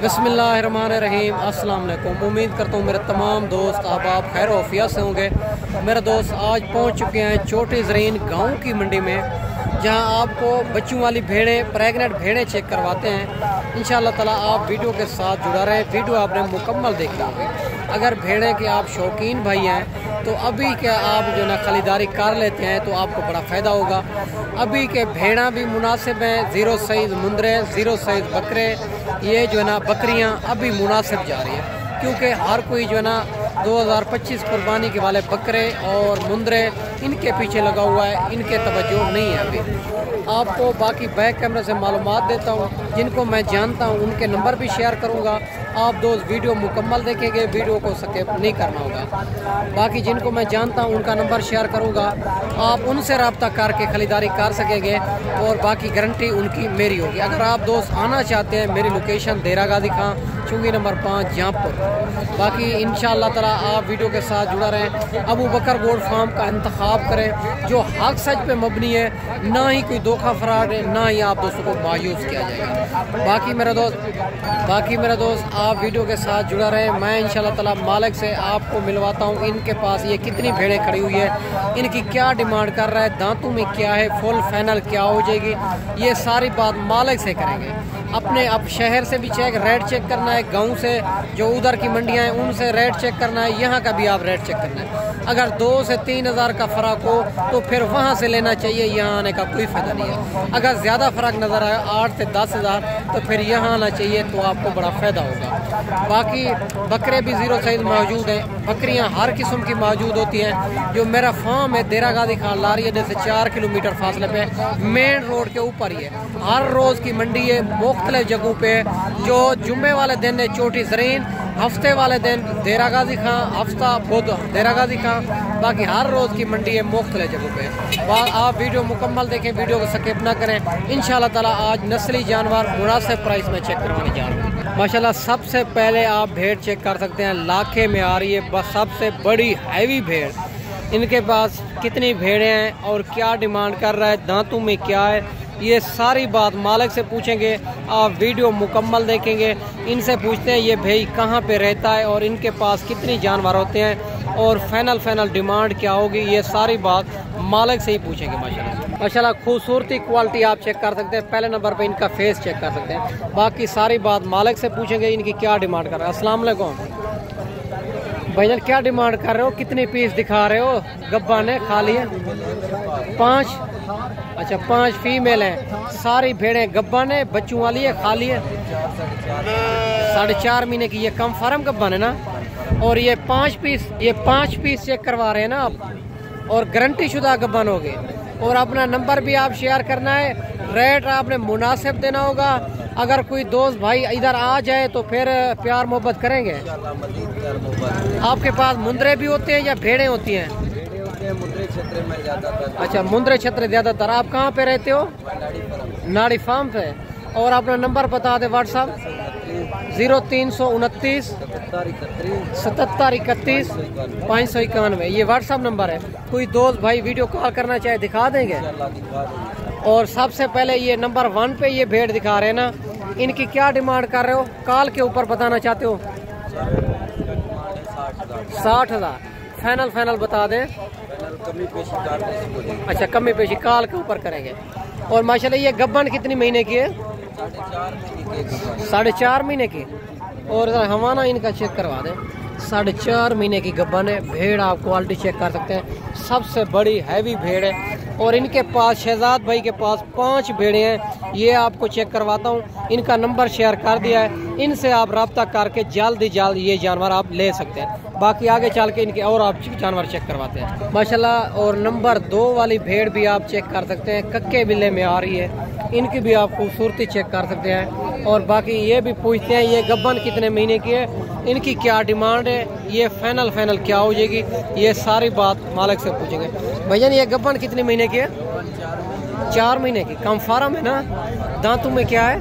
बिस्मिल्लाहिर्रहमानिर्रहीम। अस्सलाम वालेकुम। उम्मीद करता हूँ मेरे तमाम दोस्त अहबाब खैर वफिया से होंगे। मेरे दोस्त आज पहुँच चुके हैं छोटी ज़रीन गाँव की मंडी में, जहाँ आपको बच्चों वाली भेड़ें, प्रेग्नेंट भेड़ें चेक करवाते हैं। इंशाअल्लाह ताला आप वीडियो के साथ जुड़ा रहे। वीडियो आपने मुकम्मल देखी होगी। अगर भेड़ें के आप शौकीन भाई हैं तो अभी क्या आप जो ना खरीदारी कर लेते हैं तो आपको बड़ा फ़ायदा होगा। अभी के भेड़ा भी मुनासिब हैं। ज़ीरो साइज़ मुंदरे, ज़ीरो साइज़ बकरे, ये जो है ना बकरियाँ अभी मुनासिब जा रही है, क्योंकि हर कोई जो है ना 2025 कुर्बानी के वाले बकरे और मुंदरे इनके पीछे लगा हुआ है, इनके तवज्जो नहीं है। अभी आपको बाकी बैक कैमरे से मालूमात देता हूँ, जिनको मैं जानता हूँ उनके नंबर भी शेयर करूँगा। आप दोस्त वीडियो मुकम्मल देखेंगे, वीडियो को स्किप नहीं करना होगा। बाकी जिनको मैं जानता हूँ उनका नंबर शेयर करूँगा, आप उनसे रब्ता करके ख़रीदारी कर सकेंगे और बाकी गारंटी उनकी मेरी होगी। अगर आप दोस्त आना चाहते हैं, मेरी लोकेशन देरा गाजी खां, चुंगी नंबर 5 जहाँपुर। बाकी इंशाअल्लाह ताला आप वीडियो के साथ जुड़ा रहें। अबू बकर गोल्ड फार्म का इंतखाब करें जो हक सच पे मबनी है, ना ही कोई धोखा फराड है, ना ही आप दोस्तों को मायूस किया जाएगा। बाकी मेरा दोस्त आप वीडियो के साथ जुड़ा रहे। मैं इंशाअल्लाह ताला मालिक से आपको मिलवाता हूँ इनके पास ये कितनी भेड़ें खड़ी हुई है, इनकी क्या डिमांड कर रहा है, दांतों में क्या है, फुल फाइनल क्या हो जाएगी, ये सारी बात मालिक से करेंगे। अपने अब शहर से भी रेट चेक करना है, गांव से जो उधर की मंडियां हैं उनसे रेट चेक करना है, यहाँ का भी आप रेट चेक करना है। अगर 2 से 3 हज़ार का फ़र्क हो तो फिर वहाँ से लेना चाहिए, यहाँ आने का कोई फ़ायदा नहीं है। अगर ज़्यादा फ़र्क नज़र आए 8 से 10 हज़ार तो फिर यहाँ आना चाहिए, तो आपको बड़ा फ़ायदा होगा। बाकी बकरे भी ज़ीरो साइज़ मौजूद हैं, बकरियाँ हर किस्म की मौजूद होती हैं। जो मेरा फार्म है देरा गाजी खान लारिया से 4 किलोमीटर फासले पे मेन रोड के ऊपर ही है। हर रोज़ की मंडी है, मुख्तलिफ जगहों पे। जो जुम्मे वाले दिन है छोटी ज़रीन, हफ्ते वाले दिन देरा गाजी खां, हफ्ता बुध देरा गाजी खां, बाकी हर रोज़ की मंडी है मुख्तलिफ जगहों पे। आप वीडियो मुकम्मल देखें, वीडियो को स्किप ना करें। इंशाअल्लाह ताला आज नस्ली जानवर मुनासिब प्राइस में चेक करवाने जा रहे हैं। माशाल्लाह सबसे पहले आप भेड़ चेक कर सकते हैं, लाखे में आ रही है, बस सबसे बड़ी हैवी भेड़। इनके पास कितनी भेड़ें हैं और क्या डिमांड कर रहा है, दांतों में क्या है, ये सारी बात मालिक से पूछेंगे। आप वीडियो मुकम्मल देखेंगे। इनसे पूछते हैं ये भाई कहाँ पे रहता है और इनके पास कितनी जानवर होते हैं और फाइनल डिमांड क्या होगी, ये सारी बात मालिक से ही पूछेंगे। माशाल्लाह खूबसूरती क्वालिटी आप चेक कर सकते हैं। पहले नंबर पे इनका फेस चेक कर सकते हैं। बाकी सारी बात मालिक से पूछेंगे इनकी क्या डिमांड कर रहे हैं। अस्सलाम वालेकुम भाईजान, क्या डिमांड कर रहे हो, कितने पीस दिखा रहे हो? गब्बा ने खाली है 5? अच्छा 5 फीमेल हैं। सारी भेड़ें गब्बा ने, बच्चों वाली है, खाली है। 4.5 महीने की ये कम फार्म गब्बा है ना। और ये 5 पीस चेक करवा रहे हैं ना आप, और गारंटी शुदा गब्बन हो गए। और अपना नंबर भी आप शेयर करना है, रेट आपने मुनासिब देना होगा। अगर कोई दोस्त भाई इधर आ जाए तो फिर प्यार मोहब्बत करेंगे। आपके पास मुंदरे भी होते हैं या भेड़ें होती हैं? मुंदरे क्षेत्र में ज़्यादातर। अच्छा मुंदरे क्षेत्र ज़्यादातर। आप कहाँ पे रहते हो? नाड़ी फार्म पे। और अपना नंबर बता दे व्हाट्सअप। 0329 77 31 591, ये व्हाट्सअप नंबर है। कोई दोस्त भाई वीडियो कॉल करना चाहे दिखा देंगे। और सबसे पहले ये नंबर 1 पे ये भेड़ दिखा रहे हैं ना, इनकी क्या डिमांड कर रहे हो? कॉल के ऊपर बताना चाहते हो? 60 हज़ार फाइनल बता दें। कमी पेशी अच्छा कमी पेशी कॉल के ऊपर करेंगे। और माशाल्लाह ये गब्बन कितनी महीने की है? 4.5 महीने की। और हवाना इनका चेक करवा दें। 4.5 महीने की गब्बन है भेड़। आप क्वालिटी चेक कर सकते हैं, सबसे बड़ी हैवी भेड़ है। और इनके पास शहजाद भाई के पास 5 भेड़े हैं, ये आपको चेक करवाता हूँ। इनका नंबर शेयर कर दिया है, इनसे आप रब्ता करके जल्द ये जानवर आप ले सकते हैं। बाकी आगे चल के इनके और आप जानवर चेक करवाते हैं माशाल्लाह। और नंबर 2 वाली भेड़ भी आप चेक कर सकते हैं, कक्के बिल्ले में आ रही है, इनकी भी आप खूबसूरती चेक कर सकते हैं। और बाकी ये भी पूछते हैं ये गब्बन कितने महीने की है, इनकी क्या डिमांड है, ये फाइनल क्या हो जाएगी, ये सारी बात मालिक से पूछेंगे। भैया ये गब्बन कितने महीने की है? 4 महीने की। कम फार्म है ना। दांतों में क्या है?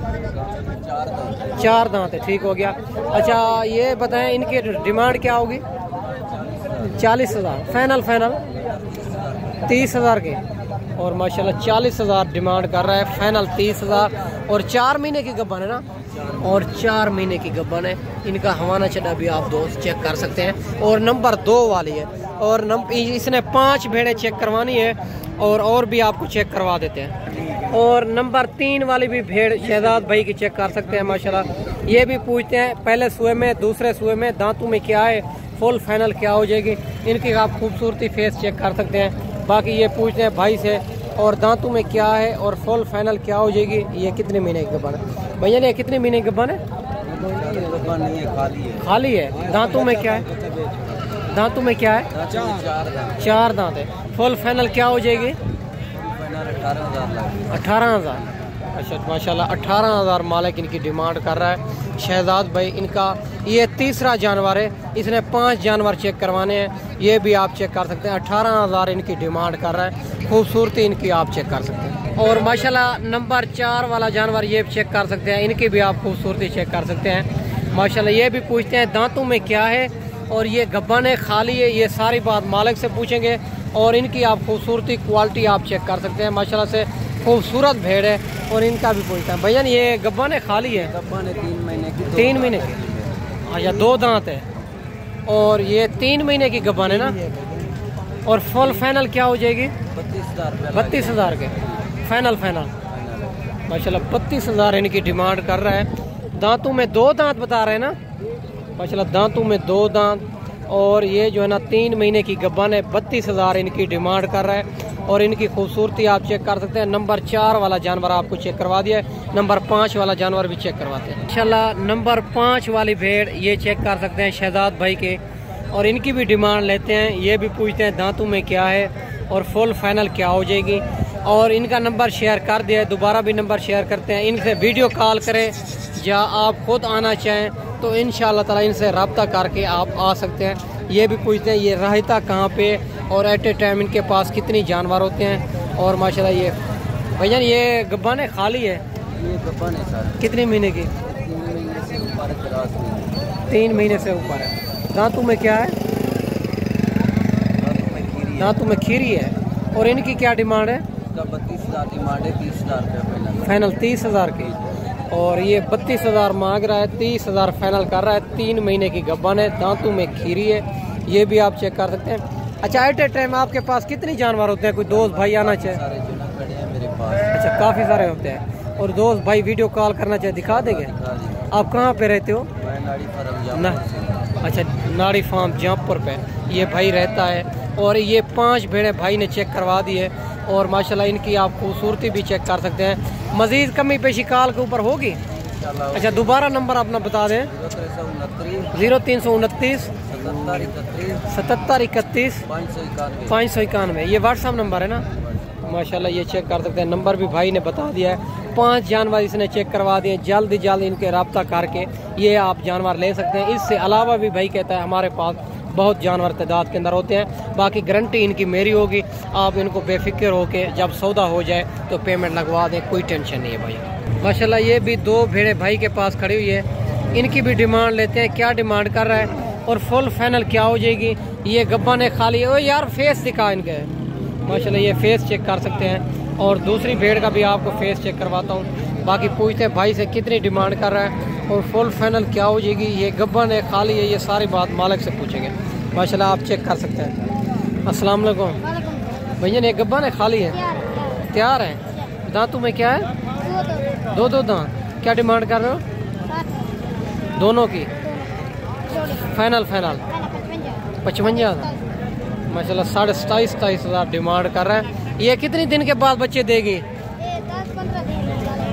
4 दांत है। ठीक हो गया। अच्छा ये बताएं इनकी डिमांड क्या होगी? 40 हज़ार फाइनल 30 हज़ार के। और माशाल्लाह 40,000 डिमांड कर रहा है, फाइनल 30,000। और 4 महीने की गब्बन है ना, और 4 महीने की गब्बन है। इनका हवाना चढ़ा भी आप दोस्त चेक कर सकते हैं। और नंबर 2 वाली है, और इसने 5 भेड़ें चेक करवानी है, और भी आपको चेक करवा देते हैं। और नंबर 3 वाली भी भेड़ शहजाद भाई की चेक कर सकते हैं माशाल्लाह। ये भी पूछते हैं पहले सुए में, दूसरे सुए में, दांतों में क्या है, फुल फाइनल क्या हो जाएगी। इनकी आप खूबसूरती फेस चेक कर सकते हैं। बाकी ये पूछते हैं भाई से और दांतों में क्या है और फुल फाइनल क्या हो जाएगी। ये कितने महीने की गब्बन है भैया? ये कितने महीने की गब्बन है? नहीं है, खाली है। खाली है। दांतों में क्या है? दांतों में क्या है? 4 दांत है। फुल फाइनल क्या हो जाएगी? 18,000। अच्छा माशाल्लाह 18,000 मालिक इनकी डिमांड कर रहा है शहजाद भाई। इनका ये तीसरा जानवर है, इसने 5 जानवर चेक करवाने हैं। ये भी आप चेक कर सकते हैं। 18,000 इनकी डिमांड कर रहा है। खूबसूरती इनकी आप चेक कर सकते हैं। और माशाल्लाह नंबर 4 वाला जानवर ये चेक कर सकते हैं। इनकी भी आप खूबसूरती चेक कर सकते हैं माशाल्लाह। ये भी पूछते हैं दांतों में क्या है, और ये गब्बन है, खाली है। ये सारी बात मालिक से पूछेंगे। और इनकी आप खूबसूरती क्वालिटी आप चेक कर सकते हैं माशाल्लाह से। खूबसूरत भेड़ है। और इनका भी पूछता है भैया ये गब्बन है, खाली है? गब्बन है 3 महीने की। 3 महीने की। अच्छा 2 दांत है। और ये 3 महीने की गब्बन है ना। और फुल फाइनल क्या हो जाएगी? 32,000 के फाइनल माशाल्लाह। 32,000 इनकी डिमांड कर रहा है। दांतों में 2 दांत बता रहे हैं ना माशाल्लाह। दांतों में 2 दांत। और ये जो है ना 3 महीने की गब्बन है। 32,000 इनकी डिमांड कर रहा है। और इनकी खूबसूरती आप चेक कर सकते हैं। नंबर 4 वाला जानवर आपको चेक करवा दिया है। नंबर 5 वाला जानवर भी चेक करवाते हैं इंशाल्लाह। नंबर 5 वाली भेड़ ये चेक कर सकते हैं शहजाद भाई के। और इनकी भी डिमांड लेते हैं। ये भी पूछते हैं दांतों में क्या है और फुल फाइनल क्या हो जाएगी। और इनका नंबर शेयर कर दिया है, दोबारा भी नंबर शेयर करते हैं। इनसे वीडियो कॉल करें या आप खुद आना चाहें तो इंशाल्लाह ताला इनसे रब्ता करके आप आ सकते हैं। ये भी पूछते हैं ये रहता कहाँ पे, और एट ए टाइम इनके पास कितनी जानवर होते हैं। और माशाल्लाह ये भैया ये गब्बन है, खाली है? ये गब्बन है सर। कितनी महीने की? 3 महीने से ऊपर है। दांतों में क्या है? दांतों में खीरी है। और इनकी क्या डिमांड है? 32,000 डिमांड है, 30,000 फाइनल 30,000 की। और ये 32,000 मांग रहा है, 30,000 फाइनल कर रहा है। 3 महीने की गब्बन है, दांतों में खीरी है। ये भी आप चेक कर सकते हैं। अच्छा एट ए टाइम आपके पास कितनी जानवर होते हैं? कोई दोस्त भाई आना चाहे? सारे जो ना खड़े हैं मेरे पास। अच्छा काफ़ी सारे होते हैं। और दोस्त भाई वीडियो कॉल करना चाहे दिखा देंगे? आप कहाँ पे रहते हो? मैं नाड़ी फार्म ना। अच्छा नाड़ी फार्म जयपुर पे ये भाई रहता है। और ये 5 भेड़ें भाई ने चेक करवा दी है। और माशाल्लाह इनकी आप खूबसूरती भी चेक कर सकते हैं। मजीद कमी पेशी कॉल के ऊपर होगी। अच्छा दोबारा नंबर अपना बता दें। 0329 77 31 591। ये व्हाट्सअप नंबर है ना माशाल्लाह। ये चेक कर सकते हैं। नंबर भी भाई ने बता दिया है। 5 जानवर इसने चेक करवा दिए। जल्द जल्द इनके रब्ता करके ये आप जानवर ले सकते हैं। इससे अलावा भी भाई कहता है हमारे पास बहुत जानवर तादाद के अंदर होते हैं। बाकी गारंटी इनकी मेरी होगी। आप इनको बेफिक्र होके जब सौदा हो जाए तो पेमेंट लगवा दें, कोई टेंशन नहीं है भाई। माशाल्लाह ये भी 2 भेड़ें भाई के पास खड़ी हुई है। इनकी भी डिमांड लेते हैं, क्या डिमांड कर रहा है और फुल फाइनल क्या हो जाएगी। ये गब्बन है, खाली है। ओ यार फेस दिखा इनके माशाल्लाह। ये फेस चेक कर सकते हैं। और दूसरी भेड़ का भी आपको फेस चेक करवाता हूँ। बाकी पूछते हैं भाई से कितनी डिमांड कर रहा है और फुल फाइनल क्या हो जाएगी। ये गब्बन है, खाली है। ये सारी बात मालिक से पूछेंगे माशाल्लाह। आप चेक कर सकते हैं। अस्सलाम वालेकुम भैया। ये गब्बन है, खाली है? तैयार है। दांतों में क्या है? 2 दांत। क्या डिमांड कर रहे हो दोनों की? फाइनल 55,000 माशाल्लाह। 27,000 डिमांड कर रहा है। ये कितनी दिन के बाद बच्चे देगी?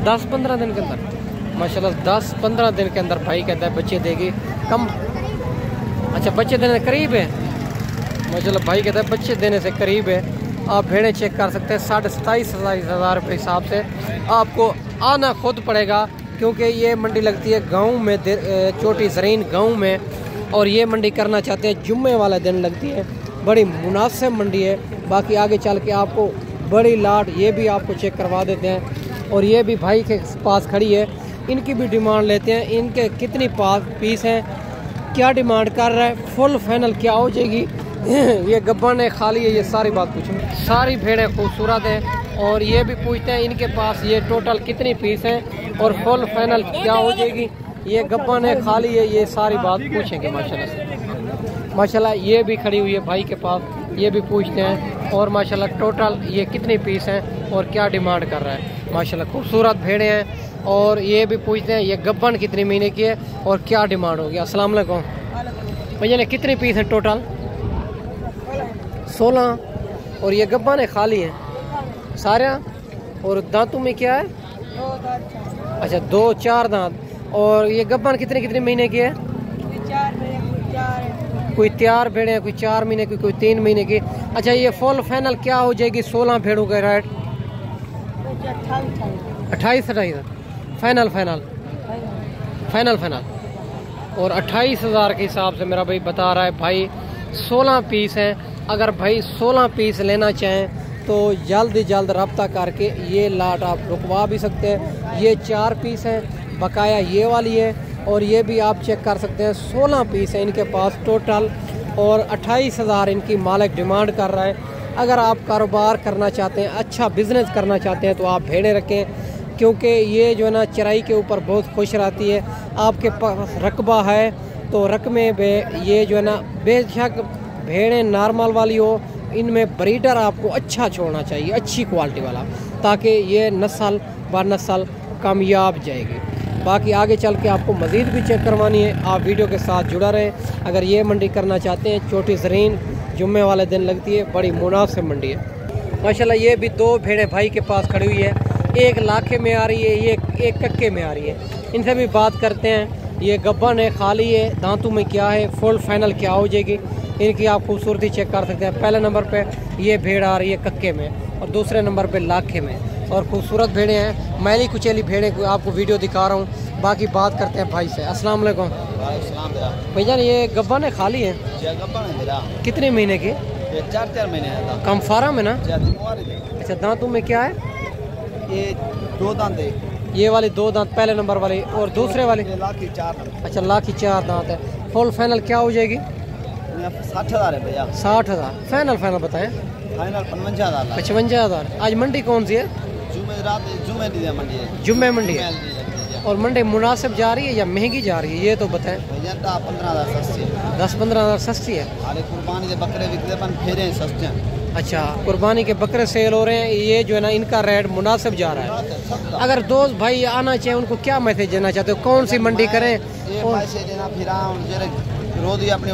10-15 दिन के अंदर माशाल्लाह। 10-15 दिन के अंदर भाई कहता है बच्चे देगी। कम अच्छा बच्चे देने से करीब है माशाल्लाह। भाई कहता है बच्चे देने से करीब है। आप भेड़ें चेक कर सकते हैं। 27,000 रुपये हिसाब से आपको आना खुद पड़ेगा, क्योंकि ये मंडी लगती है गाँव में, छोटी ज़रीन गाँव में। और ये मंडी करना चाहते हैं जुम्मे वाला दिन लगती है। बड़ी मुनासिब मंडी है। बाकी आगे चल के आपको बड़ी लाट ये भी आपको चेक करवा देते हैं। और ये भी भाई के पास खड़ी है। इनकी भी डिमांड लेते हैं। इनके कितनी पीस हैं, क्या डिमांड कर रहा है, फुल फाइनल क्या हो जाएगी, ये गब्बन है खाली है, ये सारी बात पूछें। सारी भेड़ें खूबसूरत हैं और ये भी पूछते हैं इनके पास ये टोटल कितनी पीस हैं और फुल फाइनल क्या हो जाएगी। ये गब्बन है खाली है, ये सारी बात पूछेंगे माशाल्लाह से। माशाल्लाह ये भी खड़ी हुई है भाई के पास, ये भी पूछते हैं और माशाल्लाह टोटल ये कितनी पीस हैं और क्या डिमांड कर रहा है। माशाल्लाह खूबसूरत भेड़ें हैं और ये भी पूछते हैं ये गब्बन कितने महीने की है और क्या डिमांड होगी। अस्सलाम वालेकुम भैया, ने कितनी पीस है टोटल? 16 और ये गब्बन है खाली है सारा। और दांतों में क्या है? अच्छा 2-4 दांत। और ये गब्बन कितने कितने महीने की है? कोई तैयार भेड़े हैं, कोई 4 महीने की, कोई 3 महीने की। अच्छा ये फुल फाइनल क्या हो जाएगी 16 भेड़ों का rate? 28 final final final final. और 28,000 के हिसाब से मेरा भाई बता रहा है भाई 16 पीस हैं। अगर भाई 16 पीस लेना चाहें तो जल्द ही जल्द रब्ता करके ये लाट आप रुकवा भी सकते हैं। ये 4 पीस हैं, बकाया ये वाली है और ये भी आप चेक कर सकते हैं। 16 पीस है इनके पास टोटल और 28,000 इनकी मालिक डिमांड कर रहा है। अगर आप कारोबार करना चाहते हैं, अच्छा बिजनेस करना चाहते हैं तो आप भेड़ें रखें, क्योंकि ये जो है ना चराई के ऊपर बहुत खुश रहती है। आपके पास रकबा है तो रकमे में ये जो है ना बेशक भेड़ें नॉर्मल वाली हो, इनमें ब्रीडर आपको अच्छा छोड़ना चाहिए, अच्छी क्वालिटी वाला, ताकि ये नस्ल ब नस्ल कामयाब जाएगी। बाकी आगे चल के आपको मज़ीद भी चेक करवानी है, आप वीडियो के साथ जुड़ा रहें। अगर ये मंडी करना चाहते हैं, छोटी ज़रीन जुम्मे वाले दिन लगती है, बड़ी मुनासिब मंडी है माशाल्लाह। ये भी 2 भेड़ें भाई के पास खड़ी हुई है, एक लाखे में आ रही है, ये एक कक्के में आ रही है। इनसे भी बात करते हैं। ये गब्बन है खाली है, दांतों में क्या है, फुल फाइनल क्या हो जाएगी, इनकी आप खूबसूरती चेक कर सकते हैं। पहले नंबर पे ये भेड़ आ रही है कक्के में और दूसरे नंबर पे लाखे में, और खूबसूरत भेड़ें हैं, मैली कुचैली भेड़ें को आपको वीडियो दिखा रहा हूँ। बाकी बात करते हैं भाई से। अस्सलाम वालेकुम भैया, ये गब्बन है खाली है? कितने महीने की? 4 महीने कम फार्म है ना? अच्छा दांतों में क्या है? ये 2 दांत है, ये वाली 2 दांत पहले नंबर वाली, और दूसरे वाली? लाख की 4 दांत। अच्छा लाख की 4 दांत है। फुल फाइनल क्या हो जाएगी? 60,000 है भैया। 60,000 फाइनल फाइनल बताएं। फाइनल 55,000। 55,000। आज मंडी कौन सी है? जुम्मे मंडी है। और मंडी मुनासिब जा रही है या महंगी जा रही है, ये तो बताएं। 15,000 सस्ती है। 10-15,000 सस्ती है। अरे कुर्बानी के बकरे बिकते पर फेरे सस्ते हैं। अच्छा कुर्बानी के बकरे सेल हो रहे हैं, ये जो है ना इनका रेट मुनासिब जा रहा है। अगर दोस्त भाई आना चाहे उनको क्या मैसेज देना चाहते हो, कौन सी मंडी करें? रोज ही अपने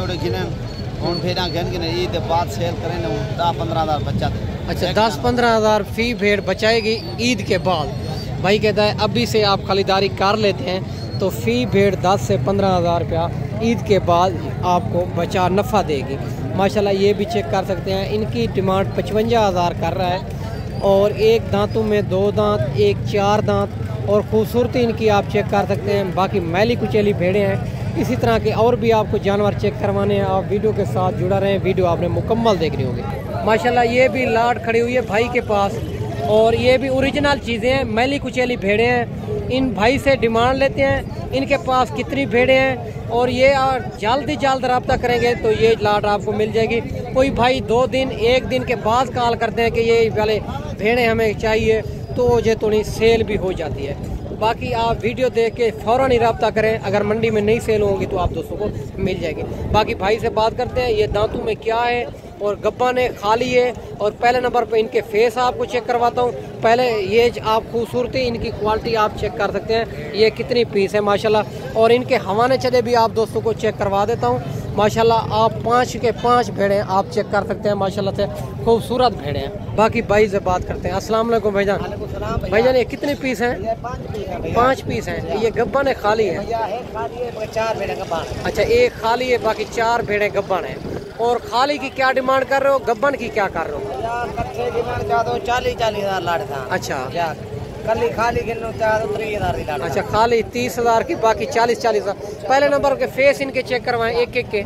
ईद बाद सेल करें ना 10-15,000 बच्चा दे। अच्छा 10-15,000 फी भेड़ बचाएगी ईद के बाद। भाई कहता है अभी से आप खरीदारी कर लेते हैं तो फी भेड़ 10 से 15,000 रुपया ईद के बाद आपको बचा नफ़ा देगी। माशाल्लाह ये भी चेक कर सकते हैं, इनकी डिमांड 55,000 कर रहा है। और एक दांतों में 2 दांत, एक 4 दांत, और खूबसूरती इनकी आप चेक कर सकते हैं। बाकी मैली कुचैली भेड़ें हैं। इसी तरह के और भी आपको जानवर चेक करवाने हैं, आप वीडियो के साथ जुड़ा रहें, वीडियो आपने मुकम्मल देखनी होगी। माशाल्लाह ये भी लाट खड़ी हुई है भाई के पास, और ये भी ओरिजिनल चीज़ें हैं, मैली कुचैली भेड़ें हैं। इन भाई से डिमांड लेते हैं इनके पास कितनी भेड़ें हैं, और ये जल्द ही जल्द रब्ता करेंगे तो ये लाट आपको मिल जाएगी। कोई भाई 2 दिन 1 दिन के बाद कॉल करते हैं कि ये वाले भेड़ें हमें चाहिए, तो ये थोड़ी सेल भी हो जाती है। बाकी आप वीडियो देख के फ़ौरन ही रब्ता करें, अगर मंडी में नहीं सेल होंगी तो आप दोस्तों को मिल जाएगी। बाकी भाई से बात करते हैं, ये दांतों में क्या है और गब्बन है खाली है। और पहले नंबर पे इनके फेस आपको चेक करवाता हूँ। पहले ये आप खूबसूरती इनकी क्वालिटी आप चेक कर सकते हैं, ये कितनी पीस है माशाल्लाह। और इनके हवाने चले भी आप दोस्तों को चेक करवा देता हूँ। माशाल्लाह आप 5 के 5 भेड़ें आप चेक कर सकते हैं, माशाल्लाह से खूबसूरत भेड़ें हैं। बाकी भाई से बात करते हैं। अस्सलाम वालेकुम भाईजान। भाईजान ये कितने पीस हैं? 5 पीस हैं। ये गब्बन है खाली है? 4 भेड़ें गब्बन। अच्छा एक खाली है, बाकी 4 भेड़ें गब्बन है। और खाली की क्या डिमांड कर रहे हो, गब्बन की क्या कर रहे हो? यार कच्चे डिमांड चाहते हो 40,000 लाड़ था। अच्छा कल खाली गिनो चाहते हो 30,000 अच्छा खाली 30,000 की, बाकी 40,000। पहले नंबर के फेस इनके चेक करवाएं एक एक के,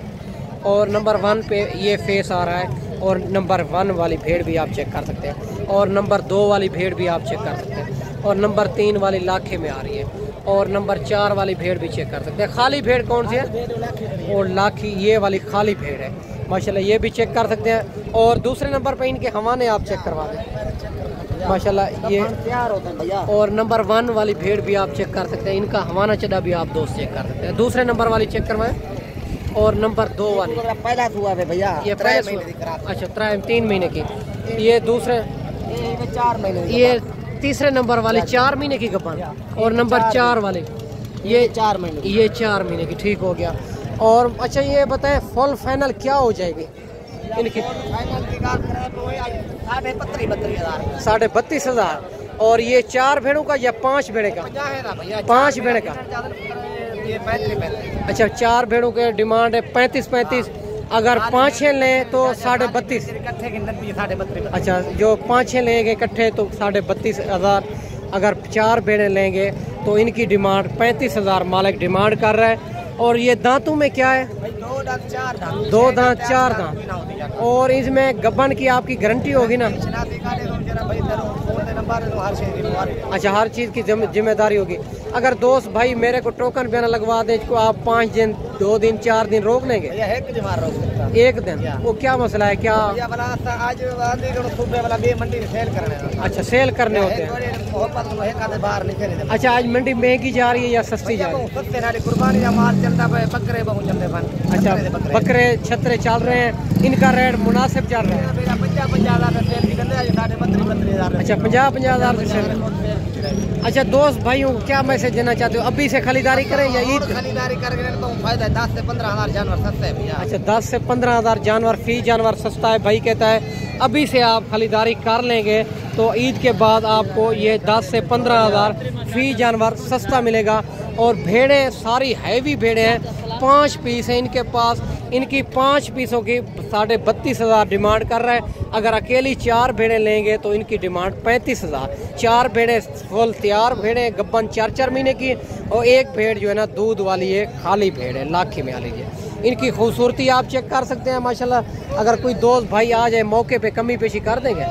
और नंबर 1 पे ये फेस आ रहा है, और नंबर 1 वाली भेड़ भी आप चेक कर सकते हैं, और नंबर 2 वाली भेड़ भी आप चेक कर सकते हैं, और नंबर 3 वाली लाखे में आ रही है, और नंबर 4 वाली भेड़ भी चेक कर सकते हैं। खाली भेड़ कौन सी है? और लाखी ये वाली खाली भेड़ है माशाल्लाह ये भी चेक कर सकते हैं। और दूसरे नंबर पे इनके हवाने आप चेक करवा दें माशाल्लाह ये तैयार होते हैं भैया। और नंबर 1 वाली भेड़ भी आप चेक कर सकते हैं, इनका हवाना चढ़ा भी आप दोस्त चेक कर सकते हैं। दूसरे नंबर वाली चेक करवाएं और नंबर 2 वाली पहला हुआ है भैया, ये अच्छा 3 महीने की। ये दूसरे 4 महीने, ये तीसरे नंबर वाली 4 महीने की गब्बन और नंबर 4 वाले ये 4 महीने, ये 4 महीने की। ठीक हो गया। और अच्छा ये बताएं फुल फाइनल क्या हो जाएगी इनकी? फाइनल की बात करें तो 32,000 32,000। और ये 4 भेड़ों का या 5 भेड़े का? 5 भेड़े का। ये 35। अच्छा 4 भेड़ों के डिमांड है 35। अगर 5-6 लें तो 32,500। इकट्ठे की 32,500। अच्छा जो 5-6 लेंगे इकट्ठे तो 32,500। अगर 4 भेड़े लेंगे तो इनकी डिमांड 35,000 मालिक डिमांड कर रहा है। और ये दांतों में क्या है? 2 दांत 4 दांत। 2 दांत 4 दांत। और इसमें गब्बन की आपकी गारंटी होगी ना? अच्छा हर चीज़ की जिम्मेदारी होगी। अगर दोस्त भाई मेरे को टोकन भी ना लगवा दे इसको आप 5 दिन 2 दिन 4 दिन रोक लेंगे? एक दिन वो क्या मसला है क्या? अच्छा सेल करने होते हैं। अच्छा आज मंडी महंगी जा रही है या सस्ती जा रही है? अच्छा बकरे छतरे चल रहे हैं, इनका रेट मुनासिब चल रहा है। अच्छा 50,000 से सेल। अच्छा दोस्त भाइयों क्या मैसेज देना चाहते हो? अभी से खरीदारी करें या ईद? खरीदारी करके तो फायदा है, 10 से 15,000 जानवर सस्ते हैं भैया। अच्छा 10 से 15,000 जानवर फी जानवर सस्ता है। भाई कहता है अभी से आप खरीदारी कर लेंगे तो ईद के बाद आपको ये 10 से 15,000 फी जानवर सस्ता मिलेगा। और भेड़ें सारी हैवी भेड़ें हैं, 5 पीस हैं इनके पास। इनकी 5 पीसों की 32,500 डिमांड कर रहा है। अगर अकेली 4 भेड़ें लेंगे तो इनकी डिमांड 35,000। 4 भेड़ें फुल तैयार भेड़ें गब्बन 4-4 महीने की। और एक भेड़ जो है ना दूध वाली है, खाली भेड़ है, लाखी में आ लीजिए। इनकी खूबसूरती आप चेक कर सकते हैं माशाल्लाह। अगर कोई दोस्त भाई आ जाए मौके पे कमी पेशी कर देंगे?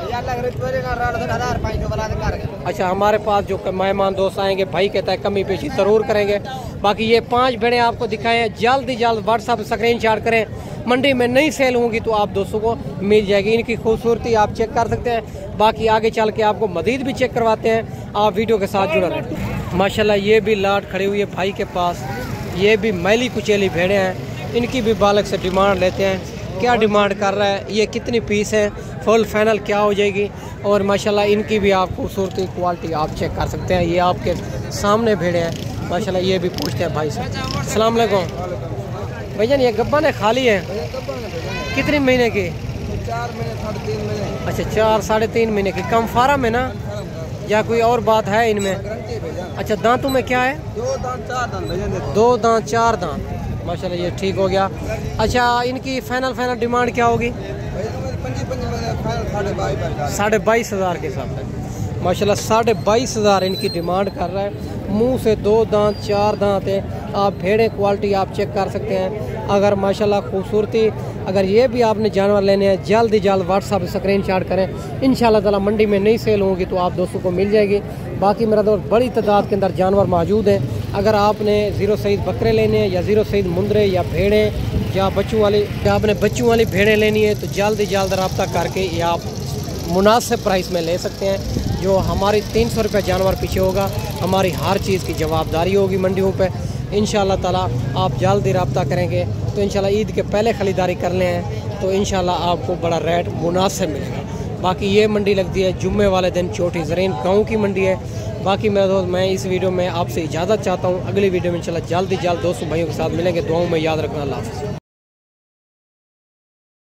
अच्छा हमारे पास जो मेहमान दोस्त आएंगे भाई कहता है कमी पेशी ज़रूर करेंगे। बाकी ये 5 भेड़ें आपको दिखाए हैं, जल्द ही जल्द व्हाट्सअप स्क्रीनशॉट करें। मंडी में नहीं सेल होंगी तो आप दोस्तों को मिल जाएगी। इनकी खूबसूरती आप चेक कर सकते हैं। बाकी आगे चल के आपको मजीद भी चेक करवाते हैं, आप वीडियो के साथ जुड़े रहें। माशाल्लाह ये भी लाट खड़ी हुई है भाई के पास। ये भी मैली कुचेली भेड़ें हैं, इनकी भी बालक से डिमांड लेते हैं। क्या डिमांड कर रहा है, ये कितनी पीस है, फुल फाइनल क्या हो जाएगी? और माशाल्लाह इनकी भी आप खूबसूरती क्वालिटी आप चेक कर सकते हैं। ये आपके सामने भेड़े हैं माशाल्लाह। ये भी पूछते हैं भाई से। अस्सलाम वालेकुम भैया, ये गब्बन है खाली है? कितने महीने की? 4 महीने 3.5 महीने। अच्छा 4-3.5 महीने की। कम फार्म है ना या कोई और बात है इनमें? अच्छा दांतों में क्या है? 2 दांत 4 दांत। 2 दांत 4 दांत माशाल्लाह ये ठीक हो गया। अच्छा इनकी फाइनल डिमांड क्या होगी? 22,500 के हिसाब से माशाल्लाह 22,500 इनकी डिमांड कर रहा है। मुंह से 2 दांत 4 दांत है। आप भेड़े क्वालिटी आप चेक कर सकते हैं। अगर माशाल्लाह खूबसूरती अगर ये भी आपने जानवर लेने हैं जल्द ही जल्द व्हाट्सअप स्क्रीनशॉट करें। इंशाल्लाह ताला मंडी में नहीं सेल होंगी तो आप दोस्तों को मिल जाएगी। बाकी मेरा दोस्त बड़ी तादाद के अंदर जानवर मौजूद हैं। अगर आपने 0 सईद बकरे लेने हैं या 0 सईद मुंदरे या भेड़ें या बच्चों वाली या आपने बच्चों वाली भेड़ें लेनी है तो जल्द ही जल्द रब्ता करके ये आप मुनासिब प्राइस में ले सकते हैं। जो हमारी 300 रुपये जानवर पीछे होगा, हमारी हर चीज़ की जवाबदारी होगी मंडियों पे। इंशाल्लाह ताला आप जल्द ही रब्ता करेंगे तो इंशाल्लाह ईद के पहले ख़रीदारी कर लें हैं तो इंशाल्लाह आपको बड़ा रेट मुनासिब मिलेगा। बाकी ये मंडी लगती है जुम्मे वाले दिन, छोटी ज़रीन गाँव की मंडी है। बाकी मेरा दोस्त मैं इस वीडियो में आपसे इजाज़त चाहता हूँ। अगली वीडियो में इंशाल्लाह जल्द ही जल्द दोस्तों भाइयों के साथ मिलेंगे। दुआओं में याद रखना। अल्लाह हाफ़िज़।